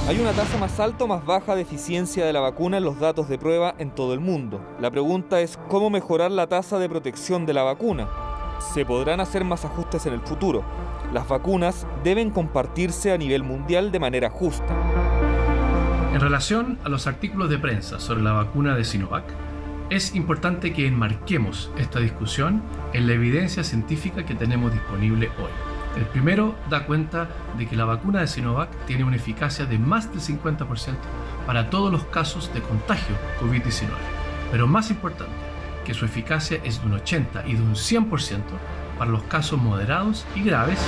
¿Hay una tasa más alta o más baja de eficiencia de la vacuna en los datos de prueba en todo el mundo? La pregunta es ¿cómo mejorar la tasa de protección de la vacuna? ¿Se podrán hacer más ajustes en el futuro? Las vacunas deben compartirse a nivel mundial de manera justa. En relación a los artículos de prensa sobre la vacuna de Sinovac, es importante que enmarquemos esta discusión en la evidencia científica que tenemos disponible hoy. El primero da cuenta de que la vacuna de Sinovac tiene una eficacia de más del 50% para todos los casos de contagio COVID-19. Pero más importante, que su eficacia es de un 80% y de un 100% para los casos moderados y graves.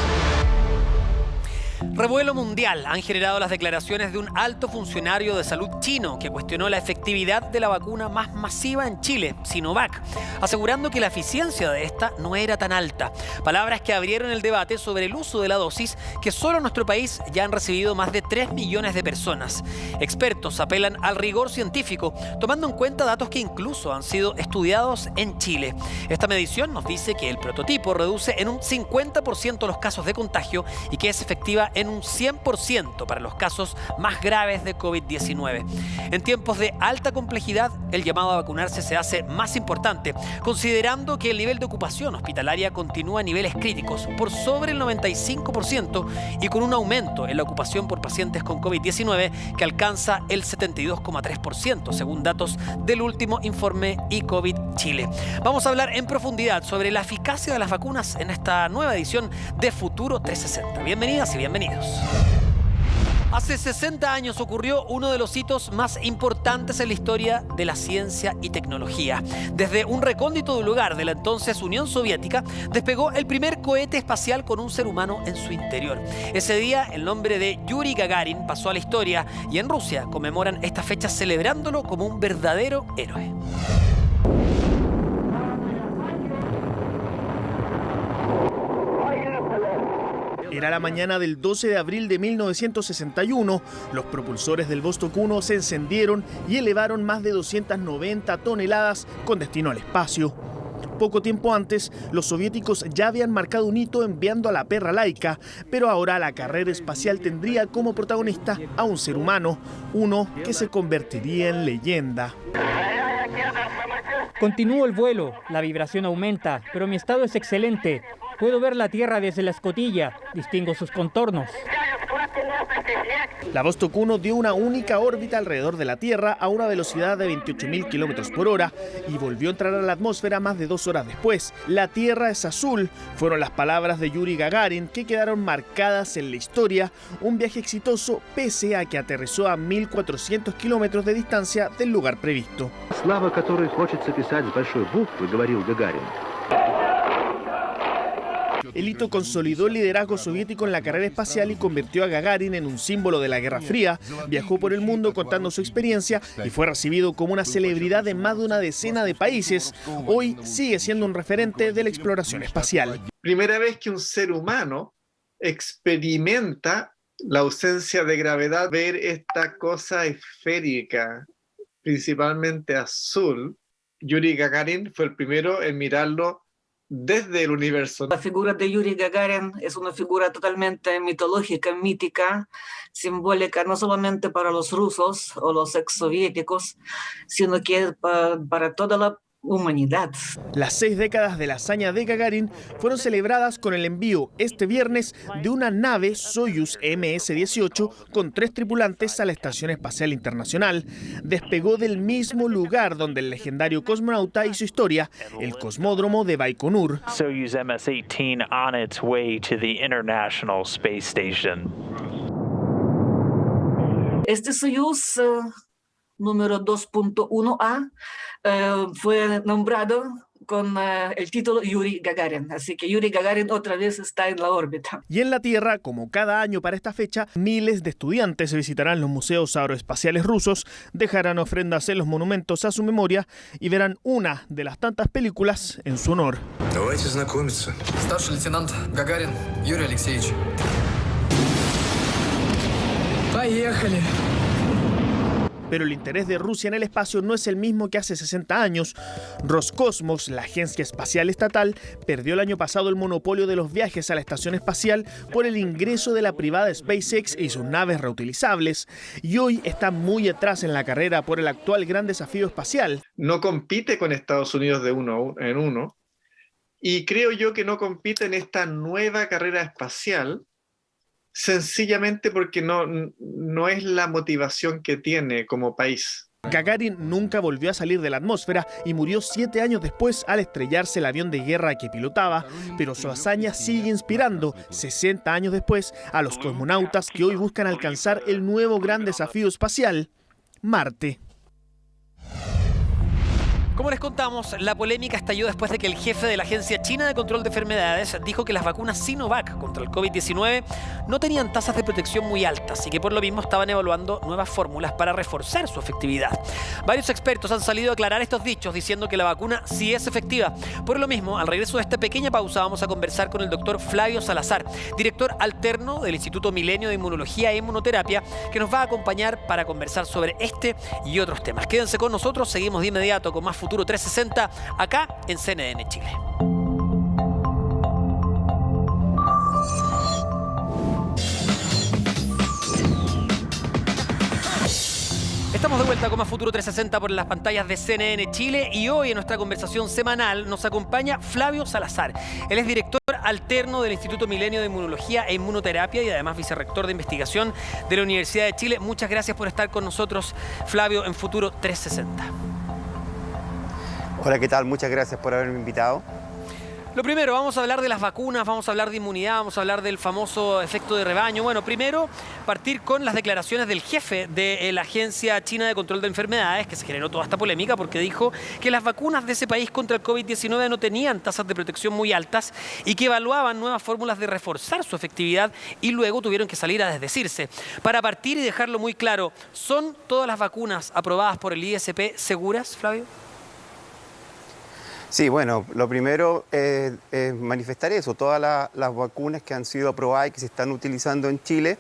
Revuelo mundial han generado las declaraciones de un alto funcionario de salud chino que cuestionó la efectividad de la vacuna más masiva en Chile, Sinovac, asegurando que la eficiencia de esta no era tan alta. Palabras que abrieron el debate sobre el uso de la dosis que solo en nuestro país ya han recibido más de 3 millones de personas. Expertos apelan al rigor científico, tomando en cuenta datos que incluso han sido estudiados en Chile. Esta medición nos dice que el prototipo reduce en un 50% los casos de contagio y que es efectiva en un 100% para los casos más graves de COVID-19. En tiempos de alta complejidad, el llamado a vacunarse se hace más importante, considerando que el nivel de ocupación hospitalaria continúa a niveles críticos, por sobre el 95%, y con un aumento en la ocupación por pacientes con COVID-19 que alcanza el 72,3%, según datos del último informe eCovid Chile. Vamos a hablar en profundidad sobre la eficacia de las vacunas en esta nueva edición de Futuro 360. Bienvenidas y bienvenidos. Hace 60 años ocurrió uno de los hitos más importantes en la historia de la ciencia y tecnología. Desde un recóndito lugar de la entonces Unión Soviética, despegó el primer cohete espacial con un ser humano en su interior. Ese día, el nombre de Yuri Gagarin pasó a la historia y en Rusia conmemoran esta fecha celebrándolo como un verdadero héroe. Era la mañana del 12 de abril de 1961. Los propulsores del Vostok 1 se encendieron y elevaron más de 290 toneladas con destino al espacio. Poco tiempo antes, los soviéticos ya habían marcado un hito enviando a la perra Laika, pero ahora la carrera espacial tendría como protagonista a un ser humano, uno que se convertiría en leyenda. Continúo el vuelo, la vibración aumenta, pero mi estado es excelente. Puedo ver la Tierra desde la escotilla, distingo sus contornos. La Vostok 1 dio una única órbita alrededor de la Tierra a una velocidad de 28.000 kilómetros por hora y volvió a entrar a la atmósfera más de 2 horas después. La Tierra es azul, fueron las palabras de Yuri Gagarin que quedaron marcadas en la historia. Un viaje exitoso pese a que aterrizó a 1.400 kilómetros de distancia del lugar previsto. Слава, которую хочется писать с большой буквы, говорил Гагарин. El hito consolidó el liderazgo soviético en la carrera espacial y convirtió a Gagarin en un símbolo de la Guerra Fría. Viajó por el mundo contando su experiencia y fue recibido como una celebridad en más de una decena de países. Hoy sigue siendo un referente de la exploración espacial. Primera vez que un ser humano experimenta la ausencia de gravedad, ver esta cosa esférica, principalmente azul. Yuri Gagarin fue el primero en mirarlo desde el universo. La figura de Yuri Gagarin es una figura totalmente mitológica, mítica, simbólica no solamente para los rusos o los exsoviéticos, sino que para toda la humanidad. Las 6 décadas de la hazaña de Gagarin fueron celebradas con el envío este viernes de una nave Soyuz MS-18 con 3 tripulantes a la Estación Espacial Internacional. Despegó del mismo lugar donde el legendario cosmonauta hizo historia, el cosmódromo de Baikonur. Soyuz MS-18 on its way to the International Space Station. Este Soyuz número 2.1A fue nombrado con el título Yuri Gagarin, así que Yuri Gagarin otra vez está en la órbita. Y en la Tierra, como cada año para esta fecha, miles de estudiantes visitarán los museos aeroespaciales rusos, dejarán ofrendas en los monumentos a su memoria y verán una de las tantas películas en su honor. Старший лейтенант Гагарин Юрий Алексеевич. Поехали. Pero el interés de Rusia en el espacio no es el mismo que hace 60 años. Roscosmos, la agencia espacial estatal, perdió el año pasado el monopolio de los viajes a la estación espacial por el ingreso de la privada SpaceX y sus naves reutilizables, y hoy está muy atrás en la carrera por el actual gran desafío espacial. No compite con Estados Unidos de uno en uno, y creo yo que no compite en esta nueva carrera espacial, sencillamente porque no es la motivación que tiene como país. Gagarin nunca volvió a salir de la atmósfera y murió 7 años después al estrellarse el avión de guerra que pilotaba, pero su hazaña sigue inspirando, 60 años después, a los cosmonautas que hoy buscan alcanzar el nuevo gran desafío espacial, Marte. Como les contamos, la polémica estalló después de que el jefe de la Agencia China de Control de Enfermedades dijo que las vacunas Sinovac contra el COVID-19 no tenían tasas de protección muy altas y que por lo mismo estaban evaluando nuevas fórmulas para reforzar su efectividad. Varios expertos han salido a aclarar estos dichos diciendo que la vacuna sí es efectiva. Por lo mismo, al regreso de esta pequeña pausa vamos a conversar con el doctor Flavio Salazar, director alterno del Instituto Milenio de Inmunología e Inmunoterapia, que nos va a acompañar para conversar sobre este y otros temas. Quédense con nosotros, seguimos de inmediato con más Futuro 360 acá en CNN Chile. Estamos de vuelta con más Futuro 360 por las pantallas de CNN Chile y hoy en nuestra conversación semanal nos acompaña Flavio Salazar. Él es director alterno del Instituto Milenio de Inmunología e Inmunoterapia y además vicerrector de investigación de la Universidad de Chile. Muchas gracias por estar con nosotros, Flavio, en Futuro 360. Hola, ¿qué tal? Muchas gracias por haberme invitado. Lo primero, vamos a hablar de las vacunas, vamos a hablar de inmunidad, vamos a hablar del famoso efecto de rebaño. Bueno, primero, partir con las declaraciones del jefe de la Agencia China de Control de Enfermedades, que se generó toda esta polémica porque dijo que las vacunas de ese país contra el COVID-19 no tenían tasas de protección muy altas y que evaluaban nuevas fórmulas de reforzar su efectividad y luego tuvieron que salir a desdecirse. Para partir y dejarlo muy claro, ¿son todas las vacunas aprobadas por el ISP seguras, Flavio? Sí, bueno, lo primero es manifestar eso. Todas las vacunas que han sido aprobadas y que se están utilizando en Chile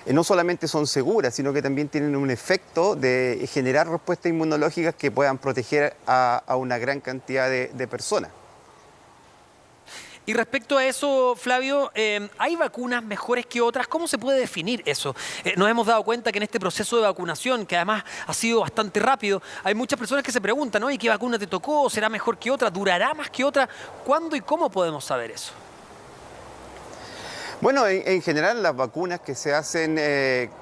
no solamente son seguras, sino que también tienen un efecto de generar respuestas inmunológicas que puedan proteger a una gran cantidad de personas. Y respecto a eso, Flavio, ¿hay vacunas mejores que otras? ¿Cómo se puede definir eso? Nos hemos dado cuenta que en este proceso de vacunación, que además ha sido bastante rápido, hay muchas personas que se preguntan, ¿no? ¿Y qué vacuna te tocó? ¿Será mejor que otra? ¿Durará más que otra? ¿Cuándo y cómo podemos saber eso? Bueno, en general las vacunas que se hacen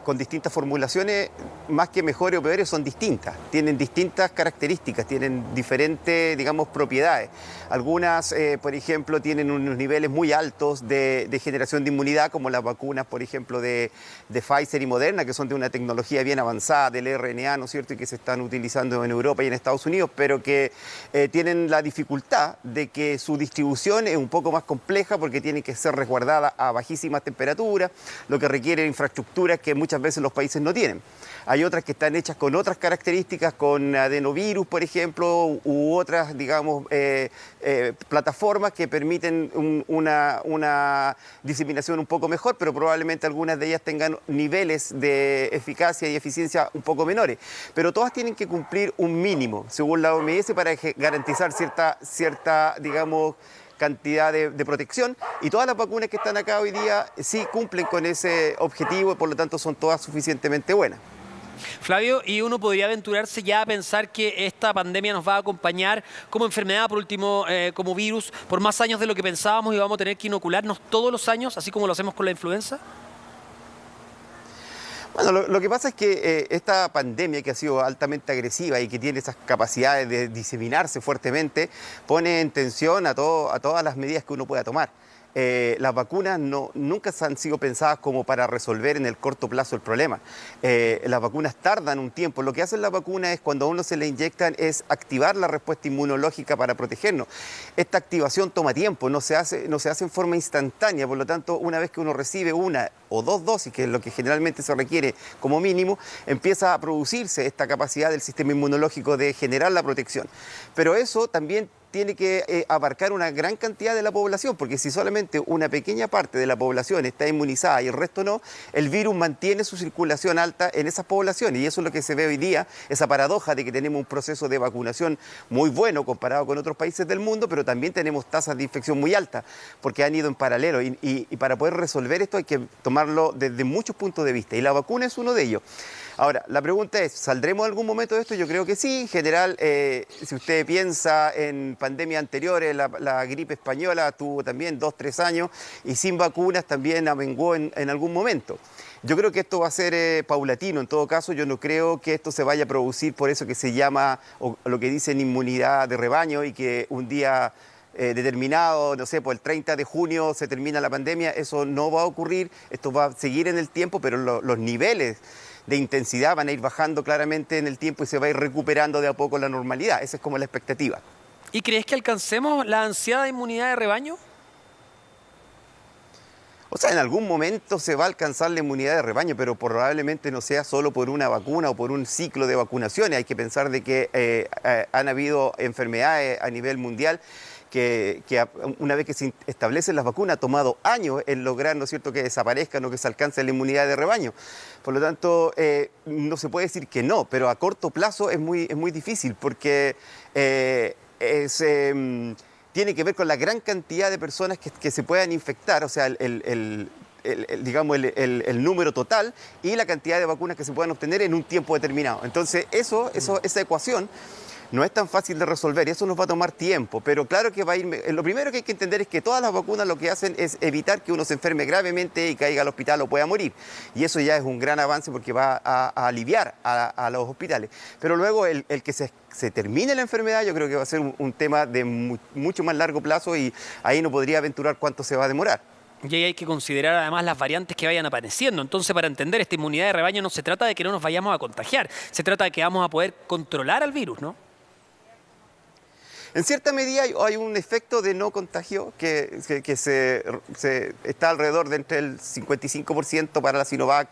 con distintas formulaciones, más que mejores o peores, son distintas. Tienen distintas características, tienen diferentes, digamos, propiedades. Algunas, por ejemplo, tienen unos niveles muy altos de generación de inmunidad, como las vacunas, por ejemplo, de Pfizer y Moderna, que son de una tecnología bien avanzada del RNA, ¿no es cierto?, y que se están utilizando en Europa y en Estados Unidos, pero que tienen la dificultad de que su distribución es un poco más compleja porque tienen que ser resguardadas a bajísimas temperaturas, lo que requiere infraestructuras que muchas veces los países no tienen. Hay otras que están hechas con otras características, con adenovirus, por ejemplo, u otras, digamos, plataformas que permiten una diseminación un poco mejor, pero probablemente algunas de ellas tengan niveles de eficacia y eficiencia un poco menores. Pero todas tienen que cumplir un mínimo, según la OMS, para garantizar cierta, digamos, cantidad de protección, y todas las vacunas que están acá hoy día sí cumplen con ese objetivo y por lo tanto son todas suficientemente buenas. Flavio, ¿y uno podría aventurarse ya a pensar que esta pandemia nos va a acompañar como enfermedad, por último, como virus, por más años de lo que pensábamos y vamos a tener que inocularnos todos los años, así como lo hacemos con la influenza? Bueno, lo que pasa es que esta pandemia, que ha sido altamente agresiva y que tiene esas capacidades de diseminarse fuertemente, pone en tensión a todas las medidas que uno pueda tomar. Las vacunas nunca han sido pensadas como para resolver en el corto plazo el problema. Las vacunas tardan un tiempo. Lo que hacen las vacunas es, cuando a uno se le inyectan, es activar la respuesta inmunológica para protegernos. Esta activación toma tiempo, no se hace en forma instantánea. Por lo tanto, una vez que uno recibe una o dos dosis, que es lo que generalmente se requiere como mínimo, empieza a producirse esta capacidad del sistema inmunológico de generar la protección. Pero eso también tiene que abarcar una gran cantidad de la población, porque si solamente una pequeña parte de la población está inmunizada y el resto no, el virus mantiene su circulación alta en esas poblaciones, y eso es lo que se ve hoy día, esa paradoja de que tenemos un proceso de vacunación muy bueno comparado con otros países del mundo, pero también tenemos tasas de infección muy altas, porque han ido en paralelo, y para poder resolver esto hay que tomarlo desde muchos puntos de vista, y la vacuna es uno de ellos. Ahora, la pregunta es, ¿saldremos en algún momento de esto? Yo creo que sí. En general, si usted piensa en pandemias anteriores, la gripe española tuvo también 2-3 años y sin vacunas también amenguó en algún momento. Yo creo que esto va a ser paulatino. En todo caso, yo no creo que esto se vaya a producir por eso que se llama, o lo que dicen, inmunidad de rebaño, y que un día determinado, no sé, por el 30 de junio se termina la pandemia. Eso no va a ocurrir, esto va a seguir en el tiempo, pero los niveles de intensidad van a ir bajando claramente en el tiempo y se va a ir recuperando de a poco la normalidad. Esa es como la expectativa. ¿Y crees que alcancemos la ansiada inmunidad de rebaño? O sea, en algún momento se va a alcanzar la inmunidad de rebaño, pero probablemente no sea solo por una vacuna o por un ciclo de vacunaciones. Hay que pensar de que han habido enfermedades a nivel mundial que una vez que se establecen las vacunas ha tomado años en lograr, ¿no es cierto?, que desaparezcan o que se alcance la inmunidad de rebaño. Por lo tanto, no se puede decir que no, pero a corto plazo es muy difícil, porque tiene que ver con la gran cantidad de personas que se puedan infectar, o sea, digamos, el número total y la cantidad de vacunas que se puedan obtener en un tiempo determinado. Entonces, esa ecuación no es tan fácil de resolver y eso nos va a tomar tiempo, pero claro que va a ir. Lo primero que hay que entender es que todas las vacunas lo que hacen es evitar que uno se enferme gravemente y caiga al hospital o pueda morir. Y eso ya es un gran avance porque va a aliviar a los hospitales. Pero luego el que se termine la enfermedad, yo creo que va a ser un tema de mucho más largo plazo, y ahí no podría aventurar cuánto se va a demorar. Y ahí hay que considerar además las variantes que vayan apareciendo. Entonces, para entender esta inmunidad de rebaño, no se trata de que no nos vayamos a contagiar, se trata de que vamos a poder controlar al virus, ¿no? En cierta medida hay un efecto de no contagio que está alrededor de entre el 55% para la Sinovac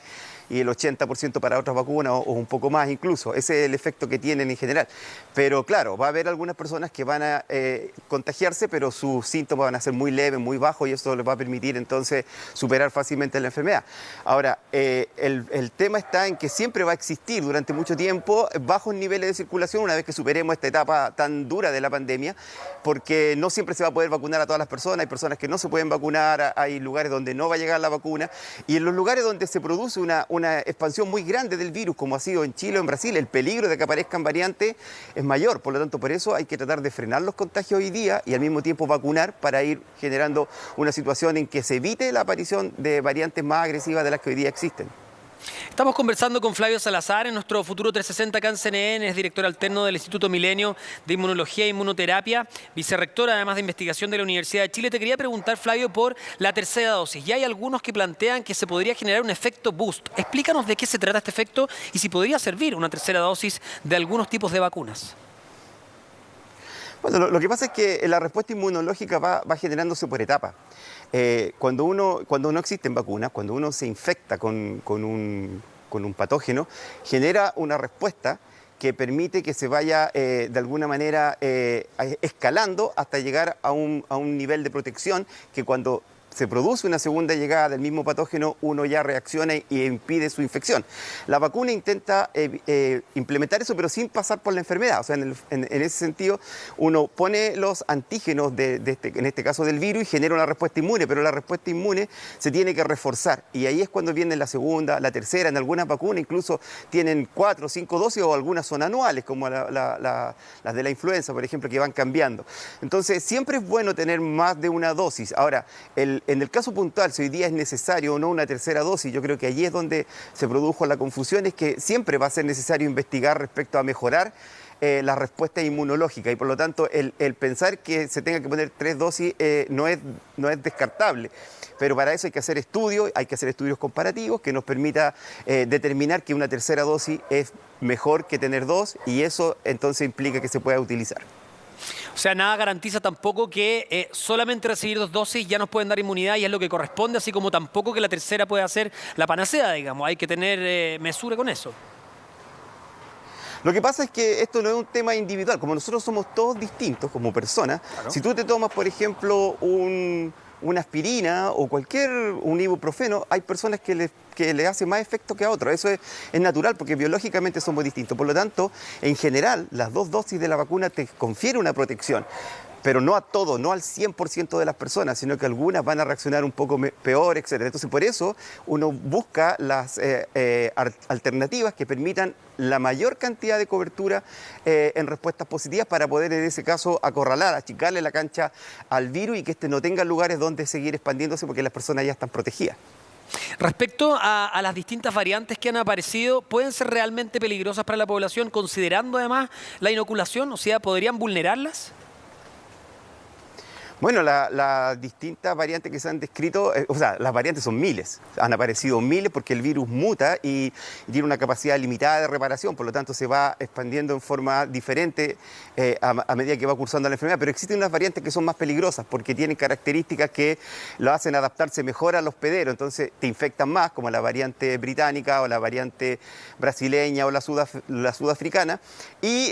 y el 80% para otras vacunas, o un poco más incluso. Ese es el efecto que tienen en general. Pero claro, va a haber algunas personas que van a contagiarse, pero sus síntomas van a ser muy leves, muy bajos, y eso les va a permitir entonces superar fácilmente la enfermedad. Ahora, el tema está en que siempre va a existir durante mucho tiempo bajos niveles de circulación una vez que superemos esta etapa tan dura de la pandemia, porque no siempre se va a poder vacunar a todas las personas. Hay personas que no se pueden vacunar, hay lugares donde no va a llegar la vacuna, y en los lugares donde se produce una expansión muy grande del virus, como ha sido en Chile o en Brasil, el peligro de que aparezcan variantes es mayor. Por lo tanto, por eso hay que tratar de frenar los contagios hoy día y al mismo tiempo vacunar para ir generando una situación en que se evite la aparición de variantes más agresivas de las que hoy día existen. Estamos conversando con Flavio Salazar en nuestro Futuro 360 acá en CNN, es director alterno del Instituto Milenio de Inmunología e Inmunoterapia, vicerrector además de investigación de la Universidad de Chile. Te quería preguntar, Flavio, por la tercera dosis. Ya hay algunos que plantean que se podría generar un efecto boost. Explícanos de qué se trata este efecto y si podría servir una tercera dosis de algunos tipos de vacunas. Bueno, lo que pasa es que la respuesta inmunológica va generándose por etapas. Cuando no existen vacunas, cuando uno se infecta con un patógeno, genera una respuesta que permite que se vaya de alguna manera escalando hasta llegar a un nivel de protección que cuando se produce una segunda llegada del mismo patógeno, uno ya reacciona y impide su infección. La vacuna intenta implementar eso, pero sin pasar por la enfermedad. O sea, en ese sentido, uno pone los antígenos en este caso del virus, y genera una respuesta inmune, pero la respuesta inmune se tiene que reforzar. Y ahí es cuando viene la segunda, la tercera. En algunas vacunas incluso tienen 4 o 5 dosis, o algunas son anuales, como las de la influenza, por ejemplo, que van cambiando. Entonces, siempre es bueno tener más de una dosis. Ahora, en el caso puntual, si hoy día es necesario o no una tercera dosis, yo creo que allí es donde se produjo la confusión, es que siempre va a ser necesario investigar respecto a mejorar la respuesta inmunológica, y por lo tanto el pensar que se tenga que poner 3 dosis no es descartable. Pero para eso hay que hacer estudios comparativos que nos permita determinar que una tercera dosis es mejor que tener 2, y eso entonces implica que se pueda utilizar. O sea, nada garantiza tampoco que solamente recibir 2 dosis ya nos pueden dar inmunidad y es lo que corresponde, así como tampoco que la tercera pueda ser la panacea, digamos. Hay que tener mesura con eso. Lo que pasa es que esto no es un tema individual, como nosotros somos todos distintos como personas. Claro. Si tú te tomas, por ejemplo, una aspirina o un ibuprofeno, hay personas que le hace más efecto que a otros. Eso es natural porque biológicamente somos distintos. Por lo tanto, en general, las 2 dosis de la vacuna te confieren una protección. Pero no a todo, no al 100% de las personas, sino que algunas van a reaccionar un poco peor, etc. Entonces, por eso uno busca las alternativas que permitan la mayor cantidad de cobertura en respuestas positivas para poder, en ese caso, acorralar, achicarle la cancha al virus y que no tenga lugares donde seguir expandiéndose porque las personas ya están protegidas. Respecto a las distintas variantes que han aparecido, ¿pueden ser realmente peligrosas para la población, considerando además la inoculación? O sea, ¿podrían vulnerarlas? Bueno, las distintas variantes que se han descrito, las variantes son miles, han aparecido miles porque el virus muta y tiene una capacidad limitada de reparación, por lo tanto se va expandiendo en forma diferente a medida que va cursando la enfermedad, pero existen unas variantes que son más peligrosas porque tienen características que lo hacen adaptarse mejor a los hospederos, entonces te infectan más, como la variante británica o la variante brasileña o la sudafricana, y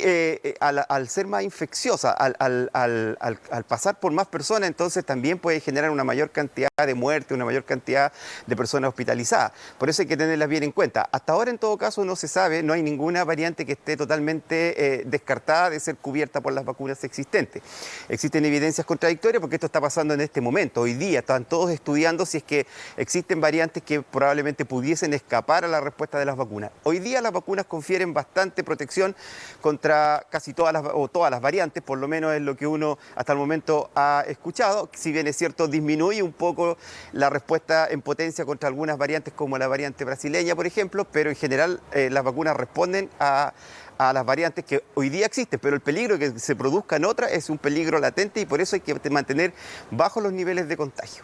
al ser más infecciosa, al pasar por más personas, entonces también puede generar una mayor cantidad de muertes, una mayor cantidad de personas hospitalizadas. Por eso hay que tenerlas bien en cuenta. Hasta ahora, en todo caso, no se sabe, no hay ninguna variante que esté totalmente descartada de ser cubierta por las vacunas existentes. Existen evidencias contradictorias porque esto está pasando en este momento. Hoy día están todos estudiando si es que existen variantes que probablemente pudiesen escapar a la respuesta de las vacunas. Hoy día las vacunas confieren bastante protección contra casi todas las variantes, por lo menos es lo que uno hasta el momento ha escuchado. Si bien es cierto, disminuye un poco la respuesta en potencia contra algunas variantes como la variante brasileña, por ejemplo, pero en general las vacunas responden a las variantes que hoy día existen, pero el peligro de que se produzcan otras es un peligro latente y por eso hay que mantener bajos los niveles de contagio.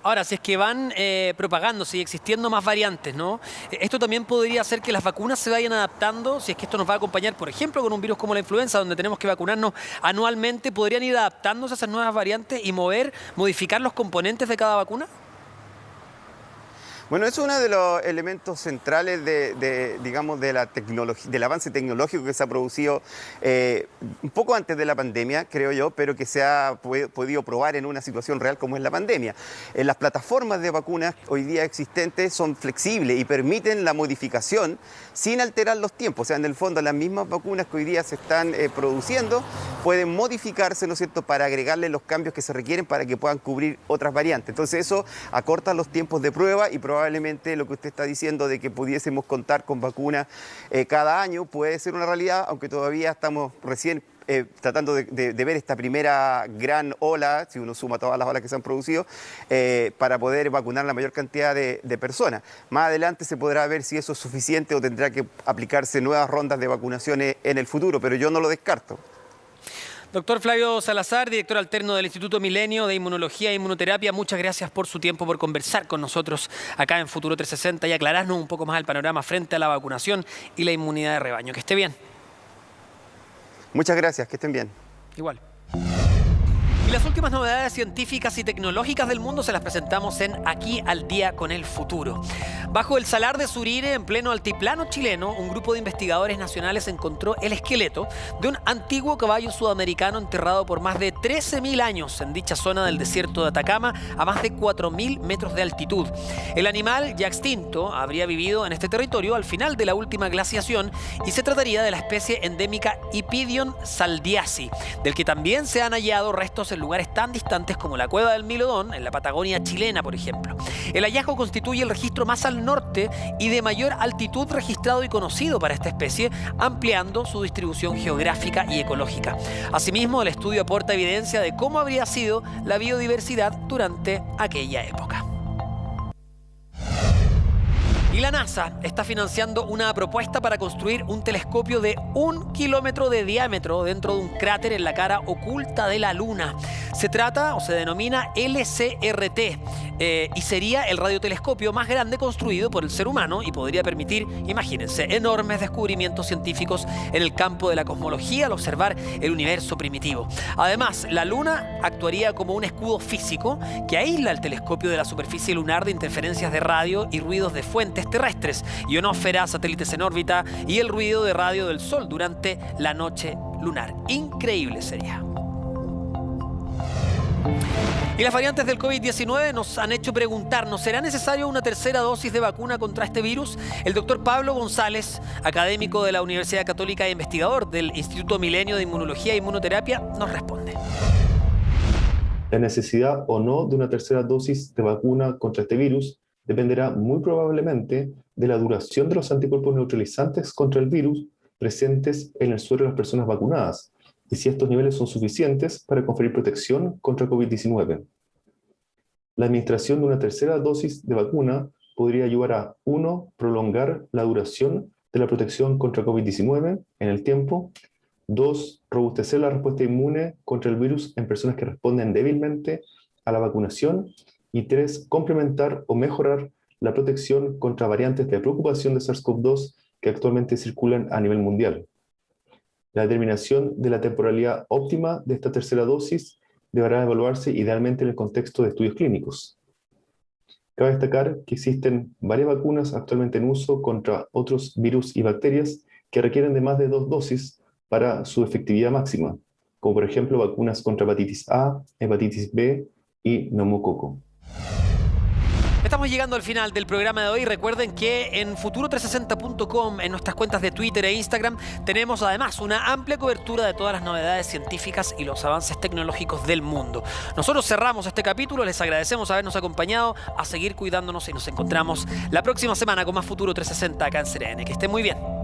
Ahora, si es que van propagándose y existiendo más variantes, ¿no? Esto también podría hacer que las vacunas se vayan adaptando, si es que esto nos va a acompañar, por ejemplo, con un virus como la influenza, donde tenemos que vacunarnos anualmente, ¿podrían ir adaptándose a esas nuevas variantes y modificar los componentes de cada vacuna? Bueno, es uno de los elementos centrales de la tecnología, del avance tecnológico que se ha producido un poco antes de la pandemia, creo yo, pero que se ha podido probar en una situación real como es la pandemia. Las plataformas de vacunas hoy día existentes son flexibles y permiten la modificación sin alterar los tiempos. O sea, en el fondo, las mismas vacunas que hoy día se están produciendo pueden modificarse, ¿no es cierto?, para agregarle los cambios que se requieren para que puedan cubrir otras variantes. Entonces, eso acorta los tiempos de prueba y probablemente lo que usted está diciendo de que pudiésemos contar con vacunas cada año puede ser una realidad, aunque todavía estamos recién tratando de ver esta primera gran ola, si uno suma todas las olas que se han producido, para poder vacunar la mayor cantidad de personas. Más adelante se podrá ver si eso es suficiente o tendrá que aplicarse nuevas rondas de vacunaciones en el futuro, pero yo no lo descarto. Doctor Flavio Salazar, director alterno del Instituto Milenio de Inmunología e Inmunoterapia, muchas gracias por su tiempo, por conversar con nosotros acá en Futuro 360 y aclararnos un poco más el panorama frente a la vacunación y la inmunidad de rebaño. Que esté bien. Muchas gracias, que estén bien. Igual. Y las últimas novedades científicas y tecnológicas del mundo se las presentamos en Aquí al Día con el Futuro. Bajo el Salar de Surire, en pleno altiplano chileno, un grupo de investigadores nacionales encontró el esqueleto de un antiguo caballo sudamericano enterrado por más de 13.000 años en dicha zona del desierto de Atacama, a más de 4.000 metros de altitud. El animal, ya extinto, habría vivido en este territorio al final de la última glaciación y se trataría de la especie endémica Ipidion saldiasi, del que también se han hallado restos en lugares tan distantes como la Cueva del Milodón, en la Patagonia chilena, por ejemplo. El hallazgo constituye el registro más al norte y de mayor altitud registrado y conocido para esta especie, ampliando su distribución geográfica y ecológica. Asimismo, el estudio aporta evidencia de cómo habría sido la biodiversidad durante aquella época. Y la NASA está financiando una propuesta para construir un telescopio de 1 kilómetro de diámetro dentro de un cráter en la cara oculta de la Luna. Se trata, o se denomina LCRT, y sería el radiotelescopio más grande construido por el ser humano y podría permitir, imagínense, enormes descubrimientos científicos en el campo de la cosmología al observar el universo primitivo. Además, la Luna actuaría como un escudo físico que aísla el telescopio de la superficie lunar de interferencias de radio y ruidos de fuentes terrestres, ionosfera, satélites en órbita y el ruido de radio del Sol durante la noche lunar. Increíble sería. Y las variantes del COVID-19 nos han hecho preguntarnos, ¿será necesario una tercera dosis de vacuna contra este virus? El doctor Pablo González, académico de la Universidad Católica e investigador del Instituto Milenio de Inmunología e Inmunoterapia, nos responde. La necesidad o no de una tercera dosis de vacuna contra este virus dependerá muy probablemente de la duración de los anticuerpos neutralizantes contra el virus presentes en el suero de las personas vacunadas, y si estos niveles son suficientes para conferir protección contra COVID-19. La administración de una tercera dosis de vacuna podría ayudar a 1. Prolongar la duración de la protección contra COVID-19 en el tiempo. 2. Robustecer la respuesta inmune contra el virus en personas que responden débilmente a la vacunación. Y 3. Complementar o mejorar la protección contra variantes de preocupación de SARS-CoV-2 que actualmente circulan a nivel mundial. La determinación de la temporalidad óptima de esta tercera dosis deberá evaluarse idealmente en el contexto de estudios clínicos. Cabe destacar que existen varias vacunas actualmente en uso contra otros virus y bacterias que requieren de más de 2 dosis para su efectividad máxima, como por ejemplo vacunas contra hepatitis A, hepatitis B y neumococo. Estamos llegando al final del programa de hoy. Recuerden que en futuro360.com, en nuestras cuentas de Twitter e Instagram, tenemos además una amplia cobertura de todas las novedades científicas y los avances tecnológicos del mundo. Nosotros cerramos este capítulo, les agradecemos habernos acompañado, a seguir cuidándonos y nos encontramos la próxima semana con más Futuro 360 acá en CNN. Que estén muy bien.